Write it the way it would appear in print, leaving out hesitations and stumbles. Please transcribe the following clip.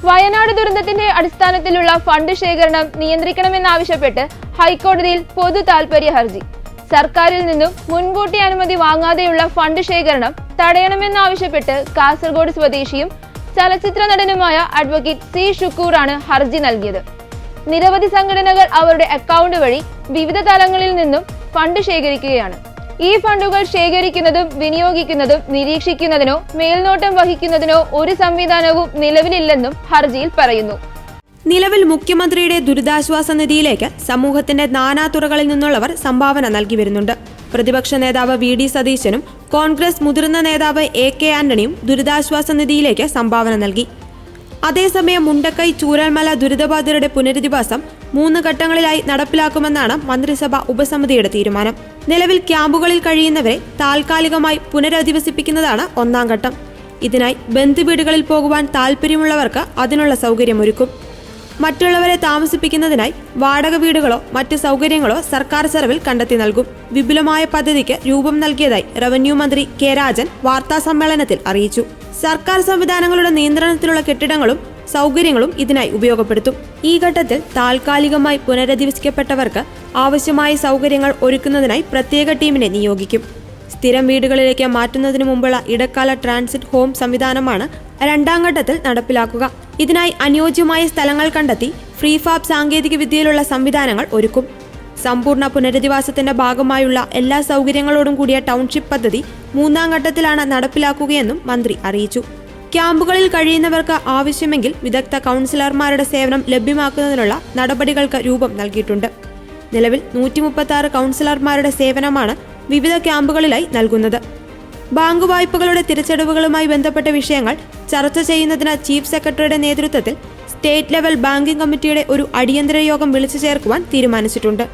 വയനാട് ദുരന്തത്തിന്റെ അടിസ്ഥാനത്തിലുള്ള ഫണ്ട് ശേഖരണം നിയന്ത്രിക്കണമെന്നാവശ്യപ്പെട്ട് ഹൈക്കോടതിയിൽ പൊതു താൽപര്യ ഹർജി. സർക്കാരിൽ നിന്നും മുൻകൂട്ടി അനുമതി വാങ്ങാതെയുള്ള ഫണ്ട് ശേഖരണം തടയണമെന്നാവശ്യപ്പെട്ട് കാസർഗോഡ് സ്വദേശിയും ചലച്ചിത്ര നടനുമായ അഡ്വക്കേറ്റ് സി ഷുക്കൂറാണ് ഹർജി നൽകിയത്. നിരവധി സംഘടനകൾ അവരുടെ അക്കൗണ്ട് വഴി വിവിധ തലങ്ങളിൽ നിന്നും ഫണ്ട് ശേഖരിക്കുകയാണ്. ഈ ഫണ്ടുകൾ ശേഖരിക്കുന്നതും വിനിയോഗിക്കുന്നതും നിരീക്ഷിക്കുന്നതിനോ മേൽനോട്ടം വഹിക്കുന്നതിനോ ഒരു സംവിധാനവും നിലവിലില്ലെന്നും ഹർജിയിൽ പറയുന്നു. നിലവിൽ മുഖ്യമന്ത്രിയുടെ ദുരിതാശ്വാസ നിധിയിലേക്ക് സമൂഹത്തിന്റെ നാനാതുറകളിൽ നിന്നുള്ളവർ സംഭാവന നൽകി വരുന്നുണ്ട്. പ്രതിപക്ഷ നേതാവ് വി ഡി സതീശനും കോൺഗ്രസ് മുതിർന്ന നേതാവ് എ കെ ആന്റണിയും ദുരിതാശ്വാസ നിധിയിലേക്ക് സംഭാവന നൽകി. അതേസമയം മുണ്ടക്കൈ ചൂരൽമല ദുരിതബാധിതരുടെ പുനരധിവാസം 3 ഘട്ടങ്ങളിലായി നടപ്പിലാക്കുമെന്നാണ് മന്ത്രിസഭ ഉപസമിതിയുടെ തീരുമാനം. നിലവിൽ ക്യാമ്പുകളിൽ കഴിയുന്നവരെ താൽക്കാലികമായി പുനരധിവസിപ്പിക്കുന്നതാണ് 1ാം ഘട്ടം. ഇതിനായി ബന്ധുവീടുകളിൽ പോകുവാൻ താൽപ്പര്യമുള്ളവർക്ക് അതിനുള്ള സൗകര്യമൊരുക്കും. മറ്റുള്ളവരെ താമസിപ്പിക്കുന്നതിനായി വാടക വീടുകളോ മറ്റ് സൗകര്യങ്ങളോ സർക്കാർ ചെലവിൽ കണ്ടെത്തി നൽകും. വിപുലമായ പദ്ധതിക്ക് രൂപം നൽകിയതായി റവന്യൂ മന്ത്രി കെ രാജൻ വാർത്താസമ്മേളനത്തിൽ അറിയിച്ചു. സർക്കാർ സംവിധാനങ്ങളുടെ നിയന്ത്രണത്തിലുള്ള കെട്ടിടങ്ങളും സൗകര്യങ്ങളും ഇതിനായി ഉപയോഗപ്പെടുത്തും. ഈ ഘട്ടത്തിൽ താൽക്കാലികമായി പുനരധിവസിക്കപ്പെട്ടവർക്ക് ആവശ്യമായ സൗകര്യങ്ങൾ ഒരുക്കുന്നതിനായി പ്രത്യേക ടീമിനെ നിയോഗിക്കും. സ്ഥിരം വീടുകളിലേക്ക് മാറ്റുന്നതിനു മുമ്പുള്ള ഇടക്കാല ട്രാൻസിറ്റ് ഹോം സംവിധാനമാണ് 2ാം ഘട്ടത്തിൽ നടപ്പിലാക്കുക. ഇതിനായി അനുയോജ്യമായ സ്ഥലങ്ങൾ കണ്ടെത്തി ഫ്രീഫാബ് സാങ്കേതിക വിദ്യയിലുള്ള സംവിധാനങ്ങൾ ഒരുക്കും. സമ്പൂർണ്ണ പുനരധിവാസത്തിന്റെ ഭാഗമായുള്ള എല്ലാ സൗകര്യങ്ങളോടും കൂടിയ ടൗൺഷിപ്പ് പദ്ധതി 3ാം ഘട്ടത്തിലാണ് നടപ്പിലാക്കുകയെന്നും മന്ത്രി അറിയിച്ചു. ക്യാമ്പുകളിൽ കഴിയുന്നവർക്ക് ആവശ്യമെങ്കിൽ വിദഗ്ധ കൗൺസിലർമാരുടെ സേവനം ലഭ്യമാക്കുന്നതിനുള്ള നടപടികൾക്ക് രൂപം നൽകിയിട്ടുണ്ട്. നിലവിൽ 136 കൗൺസിലർമാരുടെ സേവനമാണ് വിവിധ ക്യാമ്പുകളിലായി നൽകുന്നത്. ബാങ്ക് വായ്പകളുടെ തിരിച്ചടവുകളുമായി ബന്ധപ്പെട്ട വിഷയങ്ങൾ ചർച്ച ചെയ്യുന്നതിന് ചീഫ് സെക്രട്ടറിയുടെ നേതൃത്വത്തിൽ സ്റ്റേറ്റ് ലെവൽ ബാങ്കിംഗ് കമ്മിറ്റിയുടെ ഒരു അടിയന്തര യോഗം വിളിച്ചു ചേർക്കുവാൻ തീരുമാനിച്ചിട്ടുണ്ട്.